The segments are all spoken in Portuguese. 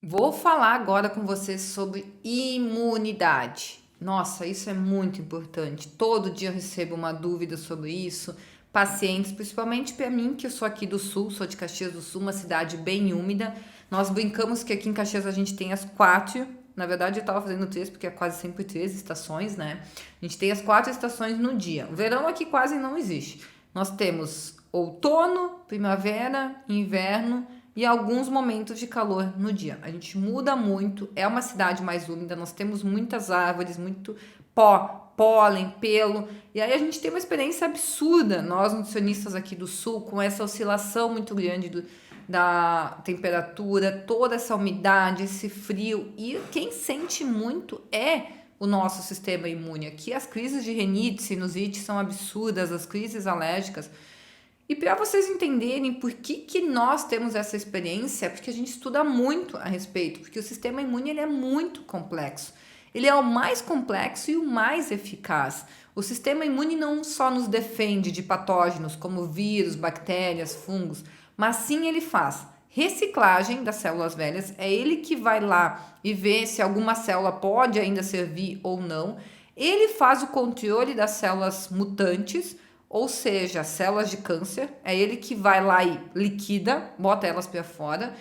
Vou falar agora com você sobre imunidade. Nossa, isso é muito importante. Todo dia eu recebo uma dúvida sobre isso. Pacientes, principalmente para mim, que eu sou aqui do Sul, sou de Caxias do Sul, uma cidade bem úmida. Nós brincamos que aqui em Caxias a gente tem as quatro. Na verdade, eu estava fazendo três, porque é quase sempre três estações, né? A gente tem as quatro estações no dia. O verão aqui quase não existe. Nós temos outono, primavera, inverno e alguns momentos de calor no dia. A gente muda muito, é uma cidade mais úmida, nós temos muitas árvores, muito pó, pólen, pelo, e aí a gente tem uma experiência absurda, nós nutricionistas aqui do sul, com essa oscilação muito grande da temperatura, toda essa umidade, esse frio, e quem sente muito é o nosso sistema imune. Aqui as crises de rinite, sinusite são absurdas, as crises alérgicas. E para vocês entenderem por que nós temos essa experiência, porque a gente estuda muito a respeito, porque o sistema imune ele é muito complexo. Ele é o mais complexo e o mais eficaz. O sistema imune não só nos defende de patógenos como vírus, bactérias, fungos, mas sim ele faz reciclagem das células velhas, é ele que vai lá e vê se alguma célula pode ainda servir ou não. Ele faz o controle das células mutantes, ou seja, células de câncer, é ele que vai lá e liquida, bota elas para fora.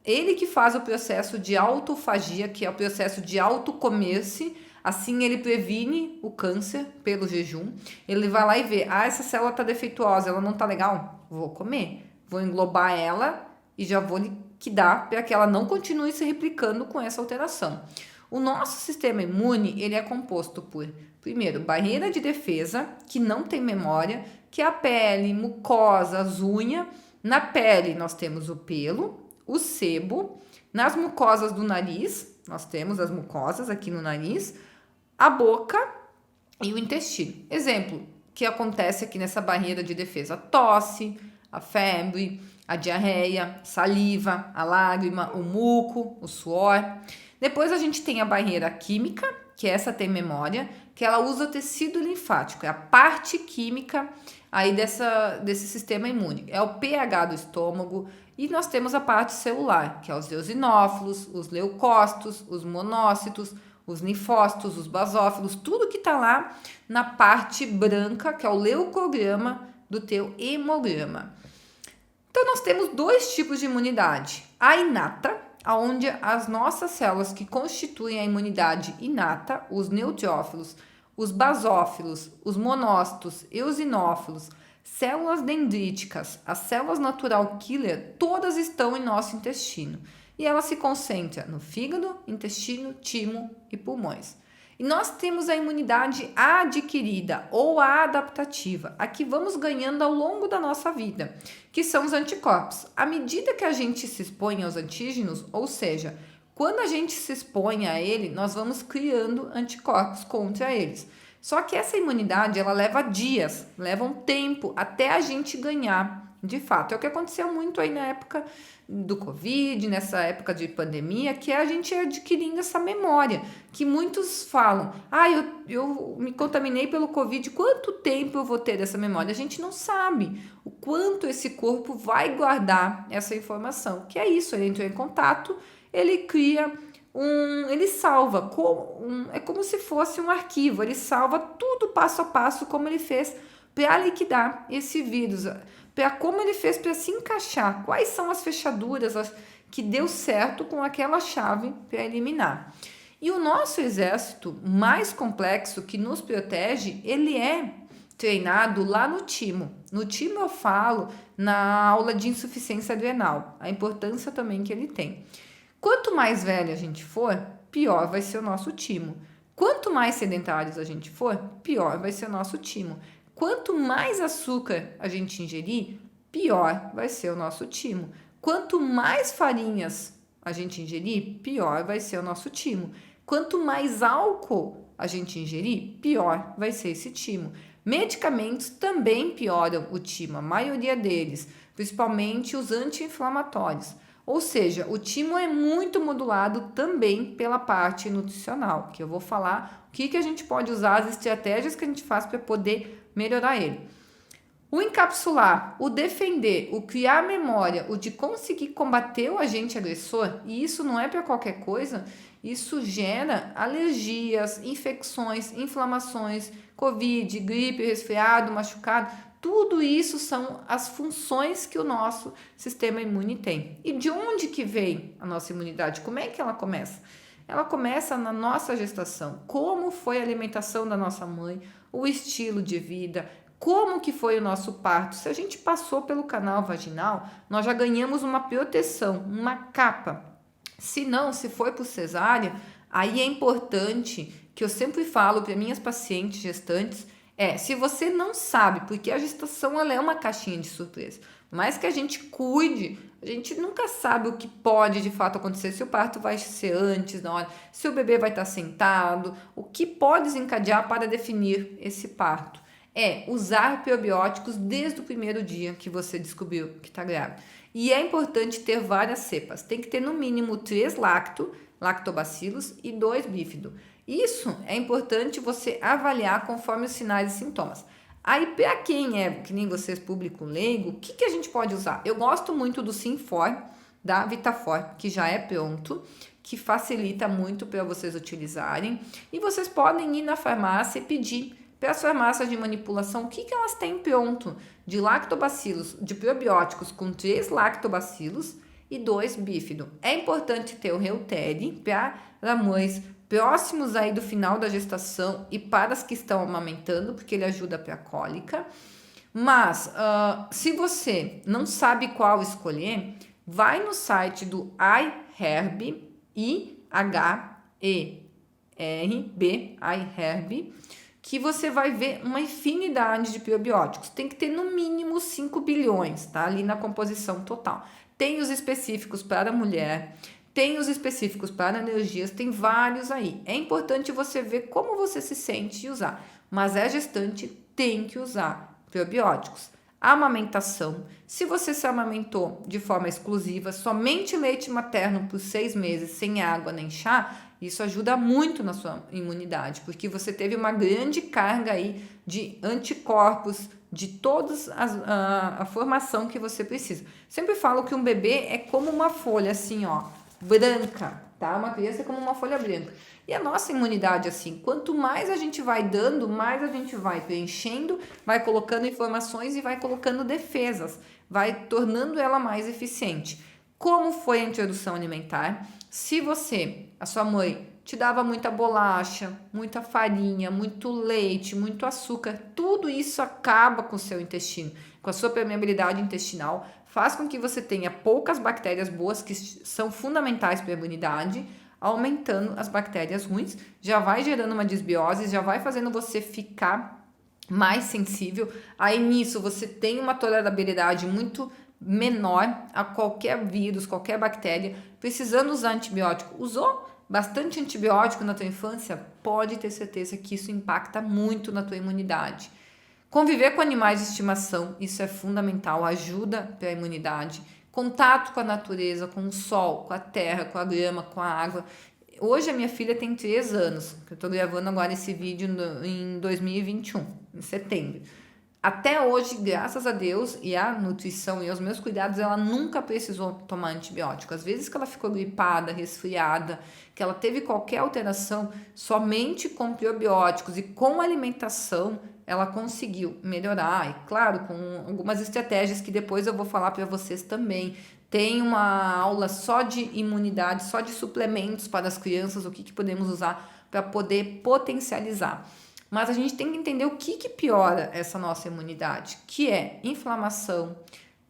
Ele que faz o processo de autofagia, que é o processo de autocomer-se. Assim ele previne o câncer pelo jejum. Ele vai lá e vê, essa célula está defeituosa, ela não está legal, vou comer. Vou englobar ela e já vou liquidar para que ela não continue se replicando com essa alteração. O nosso sistema imune, ele é composto por, primeiro, barreira de defesa, que não tem memória, que é a pele, mucosa, as unhas. Na pele nós temos o pelo, o sebo. Nas mucosas do nariz, nós temos as mucosas aqui no nariz, a boca e o intestino. Exemplo, que acontece aqui nessa barreira de defesa: a tosse, a febre, a diarreia, saliva, a lágrima, o muco, o suor. Depois a gente tem a barreira química, que essa tem memória, que ela usa o tecido linfático, é a parte química aí desse sistema imune. É o pH do estômago. E nós temos a parte celular, que é os eosinófilos, os leucócitos, os monócitos, os linfócitos, os basófilos, tudo que está lá na parte branca, que é o leucograma do teu hemograma. Então, nós temos dois tipos de imunidade: a inata, onde as nossas células que constituem a imunidade inata, os neutrófilos, os basófilos, os monócitos, eosinófilos, células dendríticas, as células natural killer, todas estão em nosso intestino. E ela se concentra no fígado, intestino, timo e pulmões. E nós temos a imunidade adquirida ou a adaptativa, a que vamos ganhando ao longo da nossa vida, que são os anticorpos. À medida que a gente se expõe aos antígenos, ou seja, quando a gente se expõe a ele, nós vamos criando anticorpos contra eles. Só que essa imunidade, ela leva dias, leva um tempo até a gente ganhar, de fato. É o que aconteceu muito aí na época do Covid, nessa época de pandemia, que é a gente adquirindo essa memória, que muitos falam, eu me contaminei pelo Covid, quanto tempo eu vou ter dessa memória? A gente não sabe o quanto esse corpo vai guardar essa informação, que é isso, ele entrou em contato, ele cria ele salva, é como se fosse um arquivo, ele salva tudo passo a passo como ele fez para liquidar esse vírus, para como ele fez para se encaixar, quais são as fechaduras que deu certo com aquela chave para eliminar. E o nosso exército mais complexo que nos protege, ele é treinado lá no timo. No timo eu falo na aula de insuficiência adrenal, a importância também que ele tem. Quanto mais velho a gente for, pior vai ser o nosso timo. Quanto mais sedentários a gente for, pior vai ser o nosso timo. Quanto mais açúcar a gente ingerir, pior vai ser o nosso timo. Quanto mais farinhas a gente ingerir, pior vai ser o nosso timo. Quanto mais álcool a gente ingerir, pior vai ser esse timo. Medicamentos também pioram o timo, a maioria deles, principalmente os anti-inflamatórios. Ou seja, o timo é muito modulado também pela parte nutricional, que eu vou falar o que a gente pode usar, as estratégias que a gente faz para poder melhorar ele. O encapsular, o defender, o criar memória, o de conseguir combater o agente agressor, e isso não é para qualquer coisa, isso gera alergias, infecções, inflamações, covid, gripe, resfriado, machucado. Tudo isso são as funções que o nosso sistema imune tem. E de onde que vem a nossa imunidade? Como é que ela começa? Ela começa na nossa gestação. Como foi a alimentação da nossa mãe, o estilo de vida, como que foi o nosso parto. Se a gente passou pelo canal vaginal, nós já ganhamos uma proteção, uma capa. Se não, se foi por cesárea, aí é importante, que eu sempre falo para minhas pacientes gestantes, se você não sabe, porque a gestação ela é uma caixinha de surpresa, mas que a gente cuide, a gente nunca sabe o que pode de fato acontecer, se o parto vai ser antes, na hora, se o bebê vai estar sentado, o que pode desencadear para definir esse parto. Usar probióticos desde o primeiro dia que você descobriu que está grávida. E é importante ter várias cepas. Tem que ter no mínimo 3 lactobacilos e 2 bífido. Isso é importante você avaliar conforme os sinais e sintomas. Aí, para quem é, que nem vocês, público leigo, o que a gente pode usar? Eu gosto muito do Sinfor, da Vitafor, que já é pronto, que facilita muito para vocês utilizarem. E vocês podem ir na farmácia e pedir para as farmácias de manipulação o que elas têm pronto de lactobacilos, de probióticos com 3 lactobacilos e 2 bífido. É importante ter o Reuteri para mães próximos aí do final da gestação e para as que estão amamentando, porque ele ajuda para a cólica. Mas, se você não sabe qual escolher, vai no site do iHerb, I-H-E-R-B, iHerb, que você vai ver uma infinidade de probióticos. Tem que ter no mínimo 5 bilhões, tá? Ali na composição total. Tem os específicos para mulher, tem os específicos para alergias, tem vários aí. É importante você ver como você se sente e usar. Mas é gestante, tem que usar probióticos. Amamentação. Se você se amamentou de forma exclusiva, somente leite materno por 6 meses, sem água nem chá, isso ajuda muito na sua imunidade, porque você teve uma grande carga aí de anticorpos, de toda a formação que você precisa. Sempre falo que um bebê é como uma folha, assim, ó, branca, tá? Uma criança é como uma folha branca. E a nossa imunidade, assim, quanto mais a gente vai dando, mais a gente vai preenchendo, vai colocando informações e vai colocando defesas, vai tornando ela mais eficiente. Como foi a introdução alimentar? Se a sua mãe te dava muita bolacha, muita farinha, muito leite, muito açúcar, tudo isso acaba com o seu intestino, com a sua permeabilidade intestinal, faz com que você tenha poucas bactérias boas, que são fundamentais para a imunidade, aumentando as bactérias ruins, já vai gerando uma desbiose, já vai fazendo você ficar mais sensível. Aí nisso você tem uma tolerabilidade muito menor a qualquer vírus, qualquer bactéria, precisando usar antibiótico. Usou bastante antibiótico na tua infância? Pode ter certeza que isso impacta muito na tua imunidade. Conviver com animais de estimação, isso é fundamental, ajuda para a imunidade. Contato com a natureza, com o sol, com a terra, com a grama, com a água. Hoje a minha filha tem 3 anos, que eu estou gravando agora esse vídeo em 2021, em setembro. Até hoje, graças a Deus e à nutrição e aos meus cuidados, ela nunca precisou tomar antibiótico. Às vezes que ela ficou gripada, resfriada, que ela teve qualquer alteração, somente com probióticos e com alimentação, ela conseguiu melhorar. E claro, com algumas estratégias que depois eu vou falar para vocês também. Tem uma aula só de imunidade, só de suplementos para as crianças, o que podemos usar para poder potencializar. Mas a gente tem que entender o que piora essa nossa imunidade, que é inflamação.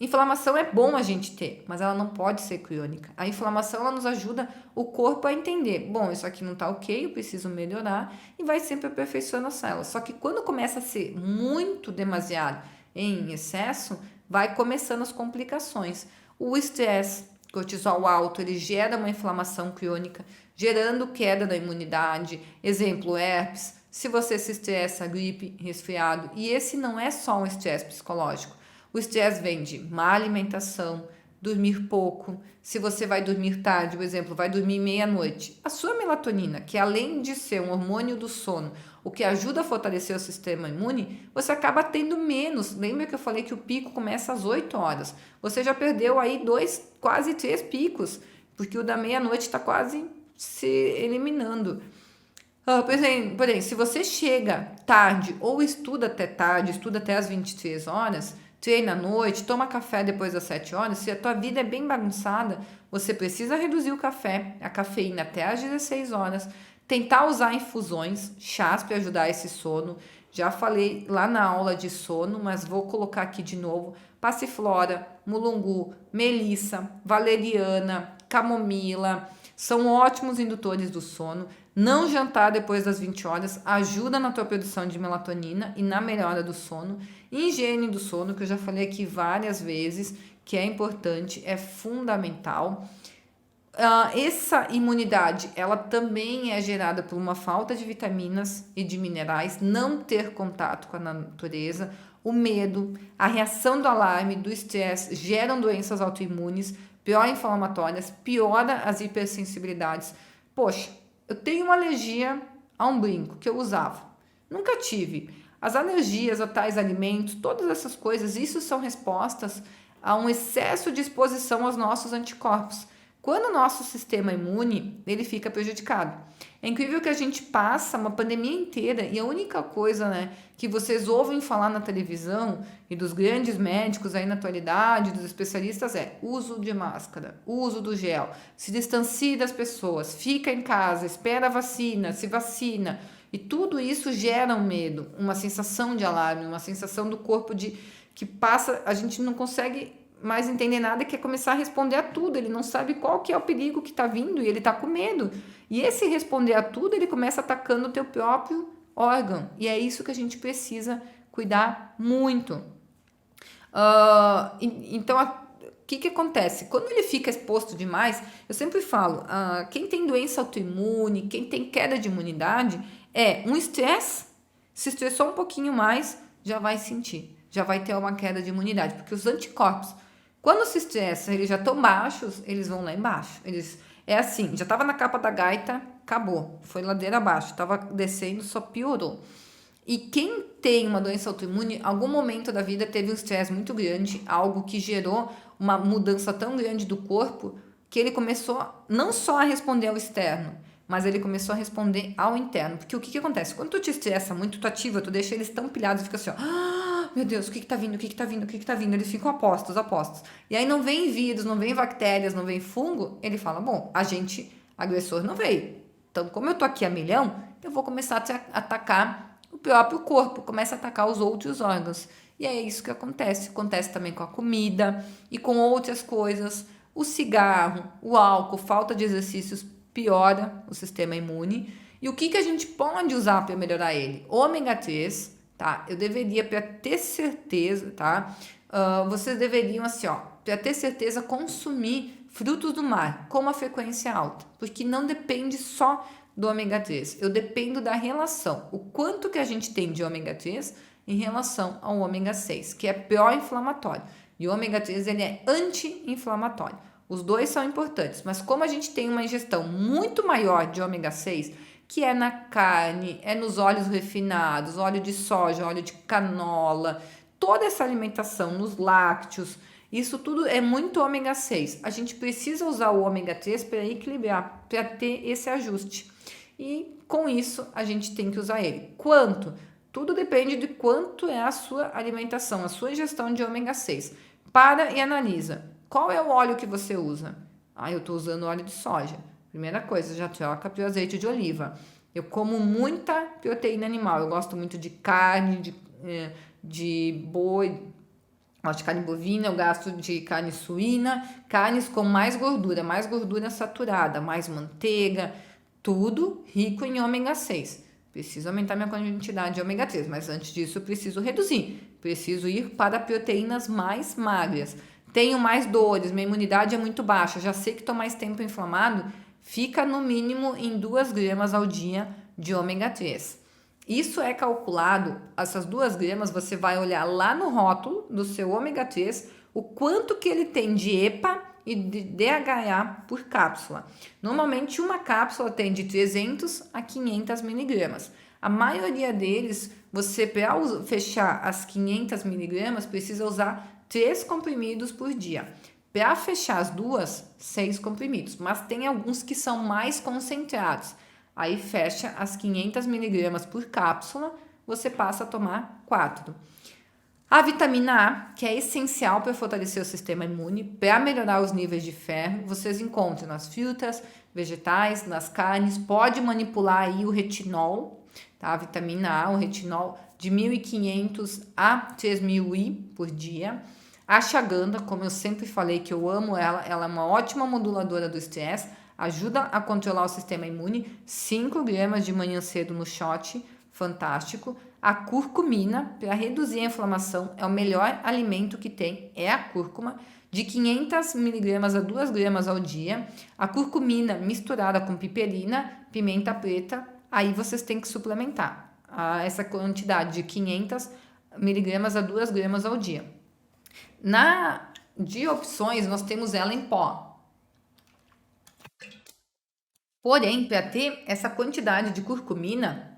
Inflamação é bom a gente ter, mas ela não pode ser crônica. A inflamação ela nos ajuda o corpo a entender, bom, isso aqui não tá ok, eu preciso melhorar, e vai sempre aperfeiçoando a célula. Só que quando começa a ser muito demasiado em excesso, vai começando as complicações. O estresse, cortisol alto, ele gera uma inflamação crônica, gerando queda da imunidade. Exemplo, herpes. Se você se estressa, gripe, resfriado, e esse não é só um estresse psicológico. O estresse vem de má alimentação, dormir pouco, se você vai dormir tarde, por exemplo, vai dormir meia-noite, a sua melatonina, que além de ser um hormônio do sono, o que ajuda a fortalecer o sistema imune, você acaba tendo menos. Lembra que eu falei que o pico começa às 8 horas? Você já perdeu aí quase 3 picos, porque o da meia-noite está quase se eliminando. Porém, se você chega tarde ou estuda até tarde, estuda até as 23 horas, treina à noite, toma café depois das 7 horas, se a tua vida é bem bagunçada, você precisa reduzir o café, a cafeína até as 16 horas, tentar usar infusões, chás para ajudar esse sono. Já falei lá na aula de sono, mas vou colocar aqui de novo: passiflora, mulungu, melissa, valeriana, camomila, são ótimos indutores do sono. Não jantar depois das 20 horas ajuda na tua produção de melatonina e na melhora do sono. Higiene do sono, que eu já falei aqui várias vezes, que é importante, é fundamental. Essa imunidade, ela também é gerada por uma falta de vitaminas e de minerais, não ter contato com a natureza, o medo, a reação do alarme, do estresse, geram doenças autoimunes, pró-inflamatórias, piora as hipersensibilidades. Poxa, eu tenho uma alergia a um brinco que eu usava. Nunca tive. As alergias a tais alimentos, todas essas coisas, isso são respostas a um excesso de exposição aos nossos anticorpos. Quando o nosso sistema imune, ele fica prejudicado. É incrível que a gente passa uma pandemia inteira e a única coisa, né, que vocês ouvem falar na televisão e dos grandes médicos aí na atualidade, dos especialistas, é uso de máscara, uso do gel, se distancie das pessoas, fica em casa, espera a vacina, se vacina. E tudo isso gera um medo, uma sensação de alarme, uma sensação do corpo que passa, a gente não consegue mais entender nada, quer começar a responder a tudo, ele não sabe qual que é o perigo que está vindo e ele está com medo. E esse responder a tudo, ele começa atacando o teu próprio órgão. E é isso que a gente precisa cuidar muito. Então, o que acontece? Quando ele fica exposto demais, eu sempre falo, quem tem doença autoimune, quem tem queda de imunidade, um estresse, se estressou um pouquinho mais, já vai sentir, já vai ter uma queda de imunidade, porque os anticorpos, quando se estressa, eles já estão baixos, eles vão lá embaixo. É assim, já estava na capa da gaita, acabou, foi ladeira abaixo, estava descendo, só piorou. E quem tem uma doença autoimune, algum momento da vida teve um estresse muito grande, algo que gerou uma mudança tão grande do corpo, que ele começou não só a responder ao externo, mas ele começou a responder ao interno. Porque o que acontece? Quando tu te estressa muito, tu ativa, tu deixa eles tão pilhados, fica assim, ó, meu Deus, o que tá vindo, o que tá vindo, o que tá vindo? Eles ficam apostos. E aí não vem vírus, não vem bactérias, não vem fungo, ele fala, bom, agressor não veio. Então, como eu tô aqui a milhão, eu vou começar a atacar o próprio corpo, começa a atacar os outros órgãos. E é isso que acontece. Acontece também com a comida e com outras coisas. O cigarro, o álcool, falta de exercícios piora o sistema imune. E o que a gente pode usar para melhorar ele? Ômega 3, tá? Eu deveria, para ter certeza, tá? Vocês deveriam, assim, ó, para ter certeza, consumir frutos do mar com uma frequência alta, porque não depende só do ômega 3. Eu dependo da relação, o quanto que a gente tem de ômega 3 em relação ao ômega 6, que é pró-inflamatório. E o ômega 3 ele é anti-inflamatório. Os dois são importantes, mas como a gente tem uma ingestão muito maior de ômega 6, que é na carne, é nos óleos refinados, óleo de soja, óleo de canola, toda essa alimentação, nos lácteos, isso tudo é muito ômega 6. A gente precisa usar o ômega 3 para equilibrar, para ter esse ajuste. E com isso a gente tem que usar ele. Quanto? Tudo depende de quanto é a sua alimentação, a sua ingestão de ômega 6. Para e analisa. Qual é o óleo que você usa? Eu estou usando óleo de soja. Primeira coisa, já troca para o azeite de oliva. Eu como muita proteína animal. Eu gosto muito de carne, de boi, gosto de carne bovina, eu gosto de carne suína, carnes com mais gordura saturada, mais manteiga, tudo rico em ômega 6. Preciso aumentar minha quantidade de ômega 3, mas antes disso eu preciso reduzir. Preciso ir para proteínas mais magras. Tenho mais dores, minha imunidade é muito baixa, já sei que estou mais tempo inflamado, fica no mínimo em 2 gramas ao dia de ômega 3. Isso é calculado, essas 2 gramas você vai olhar lá no rótulo do seu ômega 3, o quanto que ele tem de EPA e de DHA por cápsula. Normalmente uma cápsula tem de 300 a 500 miligramas. A maioria deles, você para fechar as 500 miligramas, precisa usar 3 comprimidos por dia. Para fechar as duas, 6 comprimidos. Mas tem alguns que são mais concentrados. Aí fecha as 500 miligramas por cápsula, você passa a tomar 4. A vitamina A, que é essencial para fortalecer o sistema imune, para melhorar os níveis de ferro, vocês encontram nas frutas, vegetais, nas carnes. Pode manipular aí o retinol, tá? A vitamina A, o retinol de 1.500 a 3.000 I por dia. A ashwagandha, como eu sempre falei que eu amo ela é uma ótima moduladora do estresse, ajuda a controlar o sistema imune, 5 gramas de manhã cedo no shot, fantástico. A curcumina, para reduzir a inflamação, é o melhor alimento que tem, é a cúrcuma, de 500 miligramas a 2 gramas ao dia. A curcumina misturada com piperina, pimenta preta, aí vocês têm que suplementar essa quantidade de 500 miligramas a 2 gramas ao dia. De opções, nós temos ela em pó. Porém, para ter essa quantidade de curcumina,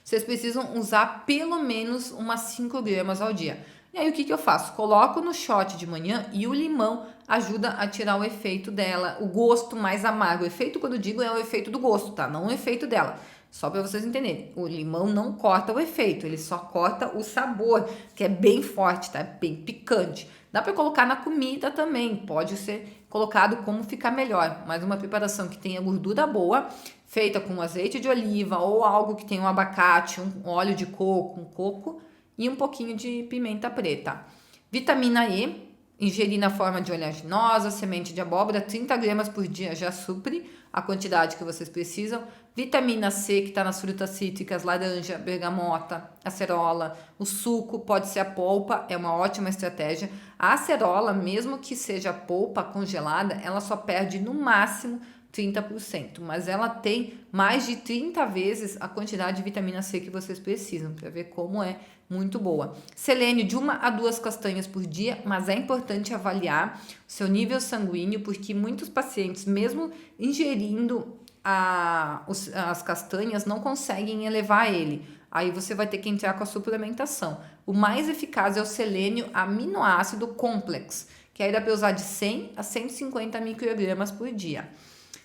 vocês precisam usar pelo menos umas 5 gramas ao dia. E aí o que eu faço? Coloco no shot de manhã e o limão ajuda a tirar o efeito dela, o gosto mais amargo. O efeito, quando eu digo, é o efeito do gosto, tá? Não o efeito dela. Só para vocês entenderem. O limão não corta o efeito, ele só corta o sabor, que é bem forte, tá? Bem picante. Dá para colocar na comida também, pode ser colocado como ficar melhor. Mas uma preparação que tenha gordura boa, feita com azeite de oliva ou algo que tenha um abacate, um óleo de coco, um coco e um pouquinho de pimenta preta. Vitamina E, ingerir na forma de oleaginosa, semente de abóbora, 30 gramas por dia já supre a quantidade que vocês precisam. Vitamina C, que está nas frutas cítricas, laranja, bergamota, acerola. O suco pode ser a polpa, é uma ótima estratégia. A acerola, mesmo que seja polpa congelada, ela só perde no máximo 30%, mas ela tem mais de 30 vezes a quantidade de vitamina C que vocês precisam, para ver como é muito boa. Selênio de 1 a 2 castanhas por dia, mas é importante avaliar o seu nível sanguíneo, porque muitos pacientes, mesmo ingerindo as castanhas, não conseguem elevar ele. Aí você vai ter que entrar com a suplementação. O mais eficaz é o selênio aminoácido complex, que aí dá para usar de 100 a 150 microgramas por dia.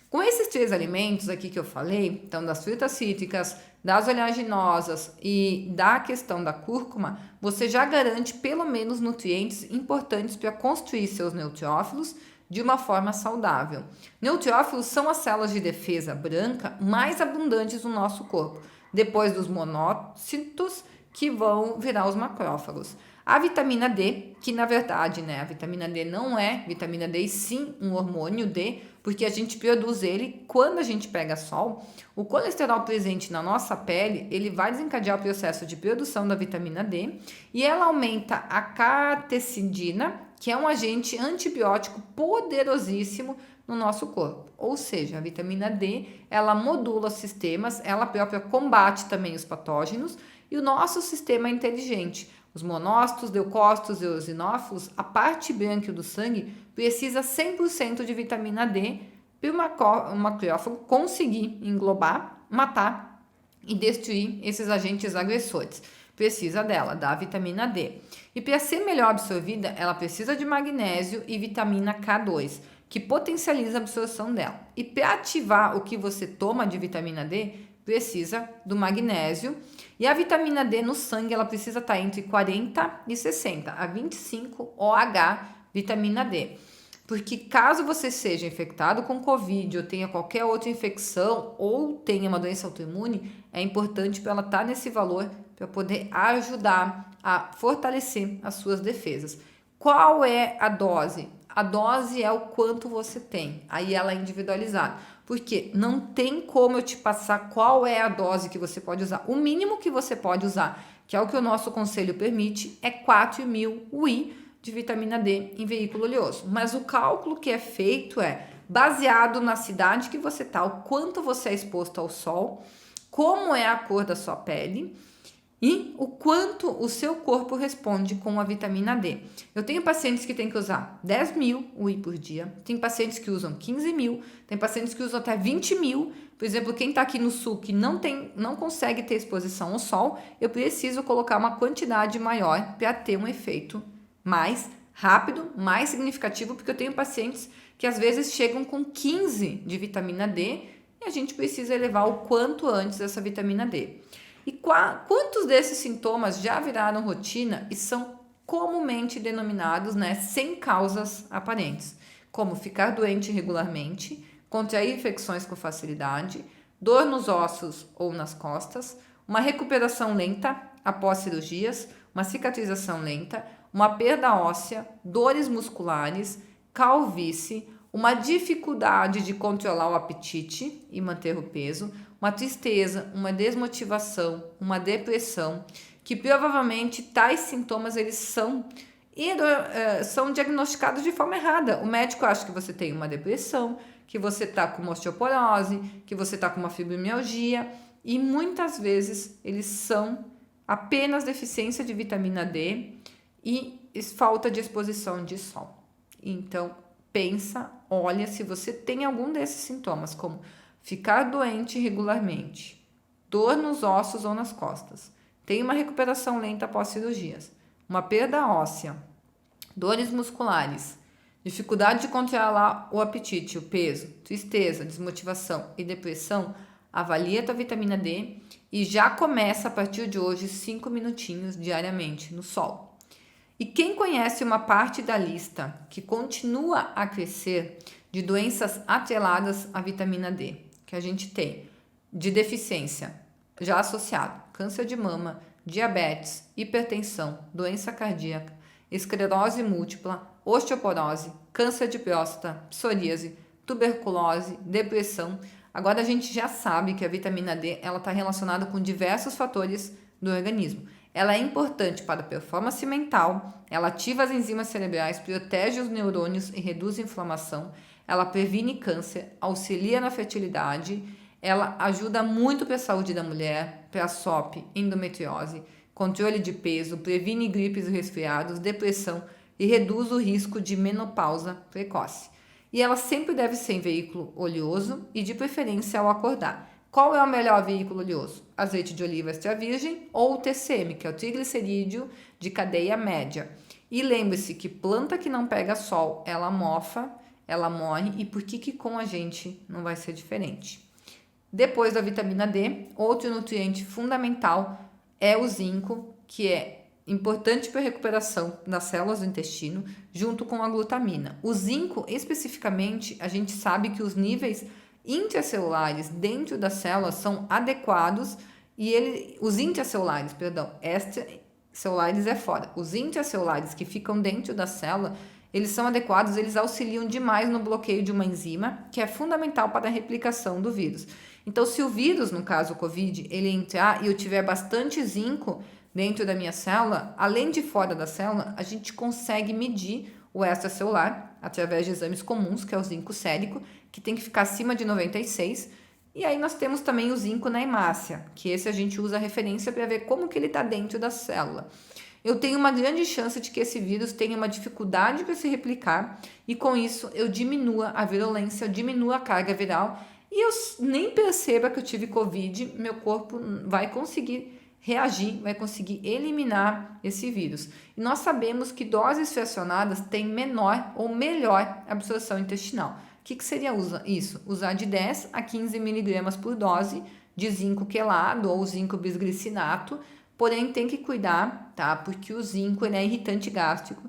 Com esses 3 alimentos aqui que eu falei, então das frutas cítricas, das oleaginosas e da questão da cúrcuma, você já garante pelo menos nutrientes importantes para construir seus neutrófilos de uma forma saudável. Neutrófilos são as células de defesa branca mais abundantes no nosso corpo, depois dos monócitos, que vão virar os macrófagos. A vitamina D, que na verdade, a vitamina D não é vitamina D, e sim um hormônio D, porque a gente produz ele quando a gente pega sol. O colesterol presente na nossa pele, ele vai desencadear o processo de produção da vitamina D e ela aumenta a catecidina, que é um agente antibiótico poderosíssimo no nosso corpo. Ou seja, a vitamina D, ela modula os sistemas, ela própria combate também os patógenos e o nosso sistema é inteligente. Os monócitos, leucócitos e eosinófilos, a parte branca do sangue precisa 100% de vitamina D para o macrófago conseguir englobar, matar e destruir esses agentes agressores. Precisa dela, da vitamina D. E para ser melhor absorvida, ela precisa de magnésio e vitamina K2, que potencializa a absorção dela. E para ativar o que você toma de vitamina D, precisa do magnésio. E a vitamina D no sangue, ela precisa estar entre 40 e 60, a 25 OH vitamina D. Porque caso você seja infectado com Covid ou tenha qualquer outra infecção ou tenha uma doença autoimune, é importante para ela estar nesse valor para poder ajudar a fortalecer as suas defesas. Qual é a dose? A dose é o quanto você tem, aí ela é individualizada. Porque não tem como eu te passar qual é a dose que você pode usar. O mínimo que você pode usar, que é o que o nosso conselho permite, é 4.000 UI de vitamina D em veículo oleoso. Mas o cálculo que é feito é baseado na cidade que você está, o quanto você é exposto ao sol, como é a cor da sua pele, e o quanto o seu corpo responde com a vitamina D. Eu tenho pacientes que têm que usar 10 mil UI por dia, tem pacientes que usam 15 mil, tem pacientes que usam até 20 mil. Por exemplo, quem está aqui no sul que não consegue ter exposição ao sol, eu preciso colocar uma quantidade maior para ter um efeito mais rápido, mais significativo, porque eu tenho pacientes que às vezes chegam com 15 de vitamina D e a gente precisa elevar o quanto antes essa vitamina D. E quantos desses sintomas já viraram rotina e são comumente denominados, sem causas aparentes, como ficar doente regularmente, contrair infecções com facilidade, dor nos ossos ou nas costas, uma recuperação lenta após cirurgias, uma cicatrização lenta, uma perda óssea, dores musculares, calvície, uma dificuldade de controlar o apetite e manter o peso, uma tristeza, uma desmotivação, uma depressão, que provavelmente tais sintomas eles são diagnosticados de forma errada. O médico acha que você tem uma depressão, que você está com uma osteoporose, que você está com uma fibromialgia, e muitas vezes eles são apenas deficiência de vitamina D e falta de exposição de sol. Então, pensa, olha se você tem algum desses sintomas, como ficar doente regularmente, dor nos ossos ou nas costas, tem uma recuperação lenta após cirurgias, uma perda óssea, dores musculares, dificuldade de controlar o apetite, o peso, tristeza, desmotivação e depressão, avalie a tua vitamina D e já começa a partir de hoje 5 minutinhos diariamente no sol. E quem conhece uma parte da lista que continua a crescer de doenças atreladas à vitamina D, que a gente tem de deficiência já associado, câncer de mama, diabetes, hipertensão, doença cardíaca, esclerose múltipla, osteoporose, câncer de próstata, psoríase, tuberculose, depressão. Agora a gente já sabe que a vitamina D ela está relacionada com diversos fatores do organismo. Ela é importante para a performance mental, ela ativa as enzimas cerebrais, protege os neurônios e reduz a inflamação, ela previne câncer, auxilia na fertilidade, ela ajuda muito para a saúde da mulher, para a SOP, endometriose, controle de peso, previne gripes e resfriados, depressão e reduz o risco de menopausa precoce. E ela sempre deve ser em veículo oleoso e de preferência ao acordar. Qual é o melhor veículo oleoso? Azeite de oliva extra virgem ou o TCM, que é o triglicerídeo de cadeia média. E lembre-se que planta que não pega sol, ela mofa, ela morre. E por que com a gente não vai ser diferente? Depois da vitamina D, outro nutriente fundamental é o zinco, que é importante para a recuperação das células do intestino, junto com a glutamina. O zinco, especificamente, a gente sabe que os níveis intracelulares dentro das células são adequados e os intracelulares, extracelulares é fora. Os intracelulares que ficam dentro da célula, eles são adequados, eles auxiliam demais no bloqueio de uma enzima que é fundamental para a replicação do vírus. Então, se o vírus, no caso o COVID, ele entrar e eu tiver bastante zinco dentro da minha célula, além de fora da célula, a gente consegue medir o extracelular através de exames comuns, que é o zinco sérico, que tem que ficar acima de 96. E aí nós temos também o zinco na hemácia, que esse a gente usa a referência para ver como que ele está dentro da célula. Eu tenho uma grande chance de que esse vírus tenha uma dificuldade para se replicar e com isso eu diminua a virulência, eu diminua a carga viral e eu nem perceba que eu tive Covid, meu corpo vai conseguir reagir, vai conseguir eliminar esse vírus. E nós sabemos que doses fracionadas têm menor ou melhor absorção intestinal. O que seria isso? Usar de 10 a 15 miligramas por dose de zinco quelado ou zinco bisglicinato, porém tem que cuidar, tá? Porque o zinco ele é irritante gástrico.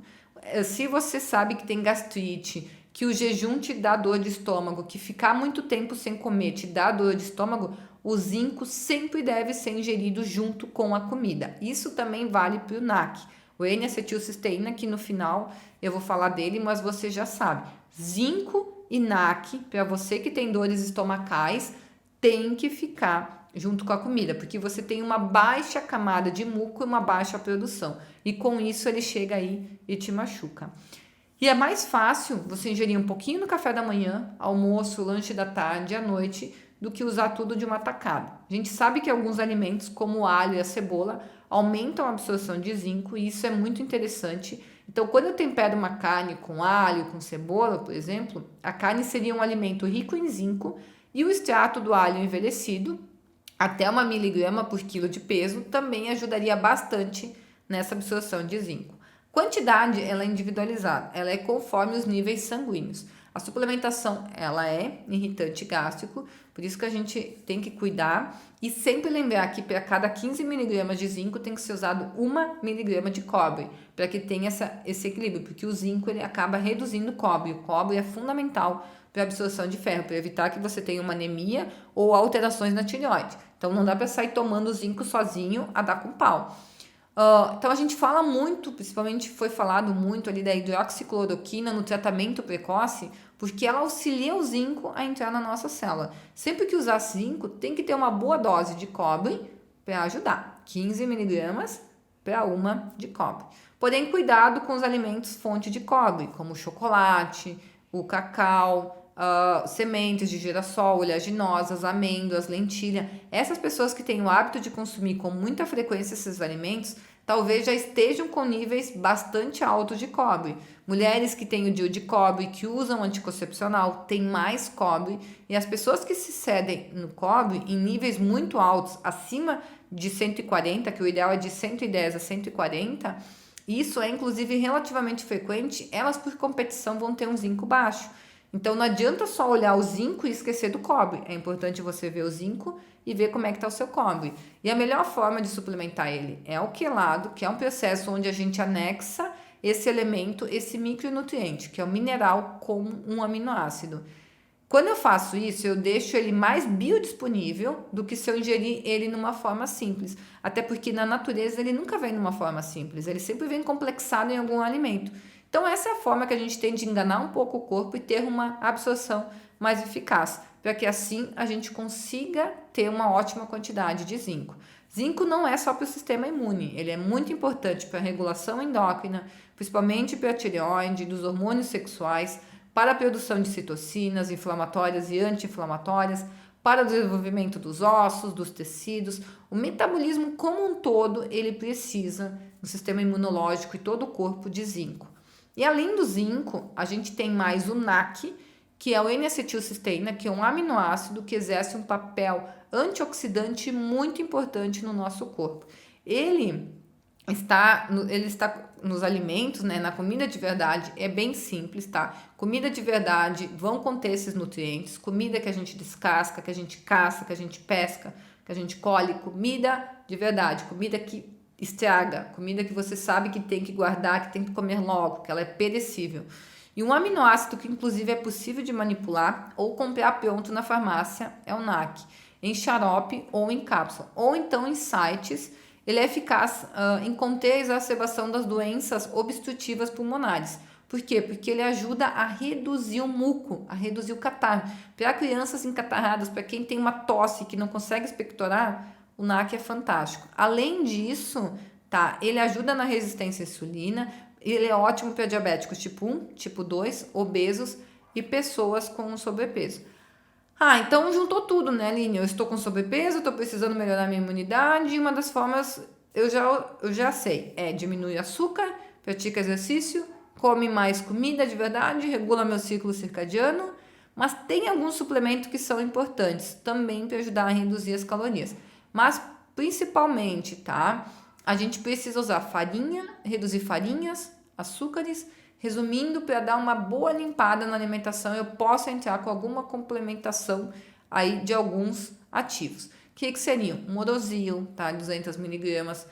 Se você sabe que tem gastrite, que o jejum te dá dor de estômago, que ficar muito tempo sem comer te dá dor de estômago, o zinco sempre deve ser ingerido junto com a comida. Isso também vale para o NAC, o N-acetilcisteína, que no final eu vou falar dele, mas você já sabe. Zinco e NAC, para você que tem dores estomacais, tem que ficar junto com a comida, porque você tem uma baixa camada de muco e uma baixa produção. E com isso ele chega aí e te machuca. E é mais fácil você ingerir um pouquinho no café da manhã, almoço, lanche da tarde, à noite, do que usar tudo de uma tacada. A gente sabe que alguns alimentos, como o alho e a cebola, aumentam a absorção de zinco e isso é muito interessante. Então, quando eu tempero uma carne com alho, com cebola, por exemplo, a carne seria um alimento rico em zinco e o extrato do alho envelhecido, até 1 miligrama por quilo de peso, também ajudaria bastante nessa absorção de zinco. Quantidade, ela é individualizada, ela é conforme os níveis sanguíneos. A suplementação, ela é irritante gástrico, por isso que a gente tem que cuidar e sempre lembrar que para cada 15 miligramas de zinco tem que ser usado 1 miligrama de cobre, para que tenha esse equilíbrio, porque o zinco ele acaba reduzindo o cobre. O cobre é fundamental para a absorção de ferro, para evitar que você tenha uma anemia ou alterações na tireoide. Então não dá para sair tomando zinco sozinho a dar com pau. Então a gente fala muito, principalmente foi falado muito ali da hidroxicloroquina no tratamento precoce, porque ela auxilia o zinco a entrar na nossa célula. Sempre que usar zinco, tem que ter uma boa dose de cobre para ajudar. 15 miligramas para 1 de cobre. Porém, cuidado com os alimentos fonte de cobre, como o chocolate, o cacau, sementes de girassol, oleaginosas, amêndoas, lentilha. Essas pessoas que têm o hábito de consumir com muita frequência esses alimentos, talvez já estejam com níveis bastante altos de cobre. Mulheres que têm o DIU de cobre, que usam anticoncepcional, têm mais cobre. E as pessoas que se cedem no cobre em níveis muito altos, acima de 140, que o ideal é de 110 a 140, isso é inclusive relativamente frequente, elas por competição vão ter um zinco baixo. Então não adianta só olhar o zinco e esquecer do cobre. É importante você ver o zinco e ver como é que está o seu cobre. E a melhor forma de suplementar ele é o quelado, que é um processo onde a gente anexa esse elemento, esse micronutriente, que é o mineral com um aminoácido. Quando eu faço isso, eu deixo ele mais biodisponível do que se eu ingerir ele numa forma simples. Até porque na natureza ele nunca vem numa forma simples, ele sempre vem complexado em algum alimento. Então essa é a forma que a gente tem de enganar um pouco o corpo e ter uma absorção mais eficaz, para que assim a gente consiga ter uma ótima quantidade de zinco. Zinco não é só para o sistema imune, ele é muito importante para a regulação endócrina, principalmente para a tireoide, dos hormônios sexuais, para a produção de citocinas inflamatórias e anti-inflamatórias, para o desenvolvimento dos ossos, dos tecidos. O metabolismo como um todo, ele precisa, no sistema imunológico e todo o corpo, de zinco. E além do zinco, a gente tem mais o NAC, que é o N-acetilcisteína, que é um aminoácido que exerce um papel antioxidante muito importante no nosso corpo. Ele está nos alimentos, né, na comida de verdade, é bem simples, tá? Comida de verdade vão conter esses nutrientes, comida que a gente descasca, que a gente caça, que a gente pesca, que a gente colhe, comida de verdade, comida que estraga, comida que você sabe que tem que guardar, que tem que comer logo, que ela é perecível. E um aminoácido que inclusive é possível de manipular ou comprar pronto na farmácia é o NAC, em xarope ou em cápsula, ou então em sites. Ele é eficaz em conter a exacerbação das doenças obstrutivas pulmonares. Por quê? Porque ele ajuda a reduzir o muco, a reduzir o catarro. Para crianças encatarradas, para quem tem uma tosse que não consegue expectorar, o NAC é fantástico. Além disso, tá, ele ajuda na resistência à insulina, ele é ótimo para diabéticos tipo 1, tipo 2, obesos e pessoas com sobrepeso. Então juntou tudo, né, Aline? Eu estou com sobrepeso, estou precisando melhorar minha imunidade e uma das formas, eu já sei, é diminuir açúcar, pratica exercício, come mais comida de verdade, regula meu ciclo circadiano, mas tem alguns suplementos que são importantes também para ajudar a reduzir as calorias. Mas principalmente, tá? A gente precisa usar farinha, reduzir farinhas, açúcares. Resumindo, para dar uma boa limpada na alimentação, eu posso entrar com alguma complementação aí de alguns ativos. O que seriam? Um Orosil, tá? 200 miligramas,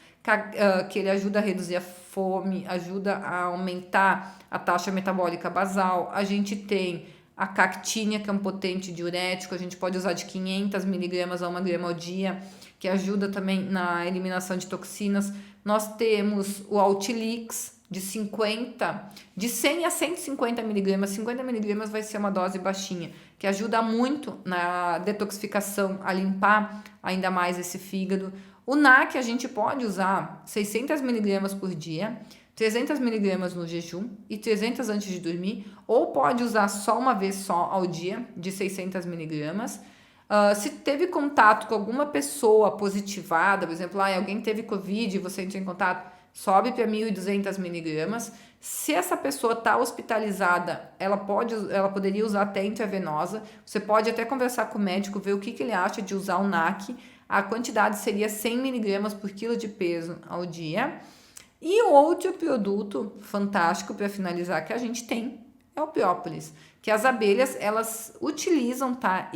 que ele ajuda a reduzir a fome, ajuda a aumentar a taxa metabólica basal. A gente tem a cactínia, que é um potente diurético, a gente pode usar de 500 miligramas a 1 grama ao dia, que ajuda também na eliminação de toxinas. Nós temos o Altilix, de 100 a 150 miligramas. 50 miligramas vai ser uma dose baixinha, que ajuda muito na detoxificação, a limpar ainda mais esse fígado. O NAC a gente pode usar 600 miligramas por dia, 300 miligramas no jejum e 300 antes de dormir, ou pode usar só uma vez só ao dia, de 600 miligramas. Se teve contato com alguma pessoa positivada, por exemplo, alguém teve Covid e você entrou em contato, sobe para 1.200 miligramas. Se essa pessoa está hospitalizada, ela poderia usar até intravenosa. Você pode até conversar com o médico, ver o que ele acha de usar o NAC. A quantidade seria 100 miligramas por quilo de peso ao dia. E o outro produto fantástico para finalizar que a gente tem é o própolis, que as abelhas elas utilizam, tá?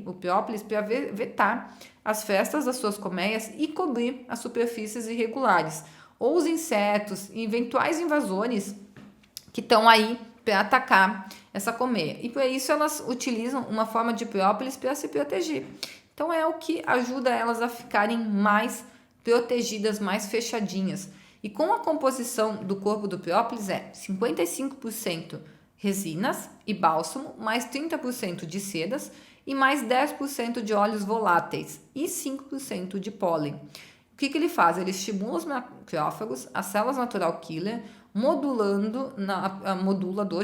O própolis, para vetar as festas das suas colmeias e cobrir as superfícies irregulares, ou os insetos e eventuais invasores que estão aí para atacar essa colmeia. E por isso elas utilizam uma forma de própolis para se proteger. Então é o que ajuda elas a ficarem mais protegidas, mais fechadinhas. E com a composição do corpo do própolis é 55% resinas e bálsamo, mais 30% de sedas e mais 10% de óleos voláteis e 5% de pólen. O que ele faz? Ele estimula os macrófagos, as células natural killer, modulador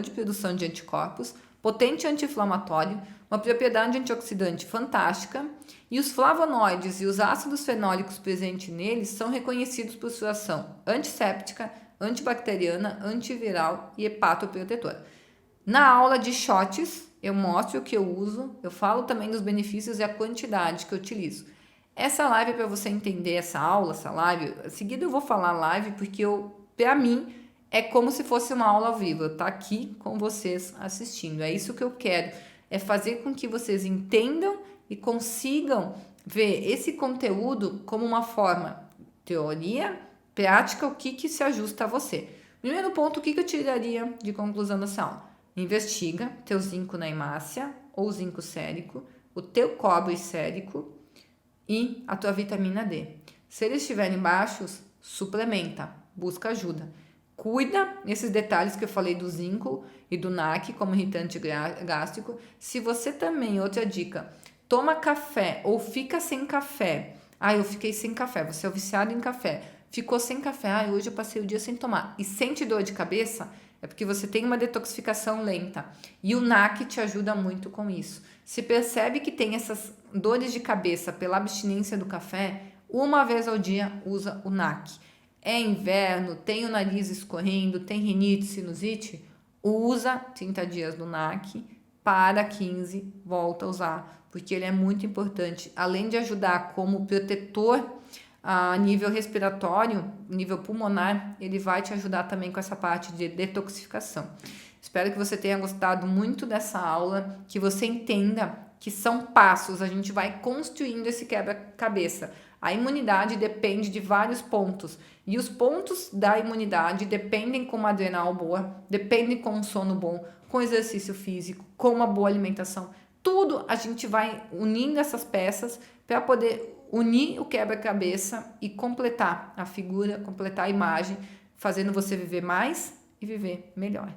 de produção de anticorpos, potente anti-inflamatório, uma propriedade antioxidante fantástica, e os flavonoides e os ácidos fenólicos presentes neles são reconhecidos por sua ação antisséptica, antibacteriana, antiviral e hepatoprotetora. Na aula de shots, eu mostro o que eu uso, eu falo também dos benefícios e a quantidade que eu utilizo. Essa live é para você entender essa live, em seguida eu vou falar live porque para mim é como se fosse uma aula ao vivo, eu tô aqui com vocês assistindo, é isso que eu quero, é fazer com que vocês entendam e consigam ver esse conteúdo como uma forma, teoria, prática, o que se ajusta a você. Primeiro ponto, o que eu tiraria de conclusão dessa aula? Investiga teu zinco na hemácia ou zinco sérico, o teu cobre sérico e a tua vitamina D. Se eles estiverem baixos, suplementa, busca ajuda. Cuida nesses detalhes que eu falei do zinco e do NAC como irritante gástrico. Se você também, outra dica, toma café ou fica sem café. Eu fiquei sem café, você é viciado em café. Ficou sem café, hoje eu passei o dia sem tomar. E sente dor de cabeça? É porque você tem uma detoxificação lenta. E o NAC te ajuda muito com isso. Se percebe que tem essas dores de cabeça pela abstinência do café, uma vez ao dia usa o NAC. É inverno, tem o nariz escorrendo, tem rinite, sinusite, usa 30 dias do NAC, para 15, volta a usar, porque ele é muito importante. Além de ajudar como protetor a nível respiratório, nível pulmonar, ele vai te ajudar também com essa parte de detoxificação. Espero que você tenha gostado muito dessa aula, que você entenda que são passos, a gente vai construindo esse quebra-cabeça. A imunidade depende de vários pontos, e os pontos da imunidade dependem com uma adrenal boa, dependem com um sono bom, com exercício físico, com uma boa alimentação. Tudo a gente vai unindo essas peças para poder unir o quebra-cabeça e completar a figura, completar a imagem, fazendo você viver mais e viver melhor.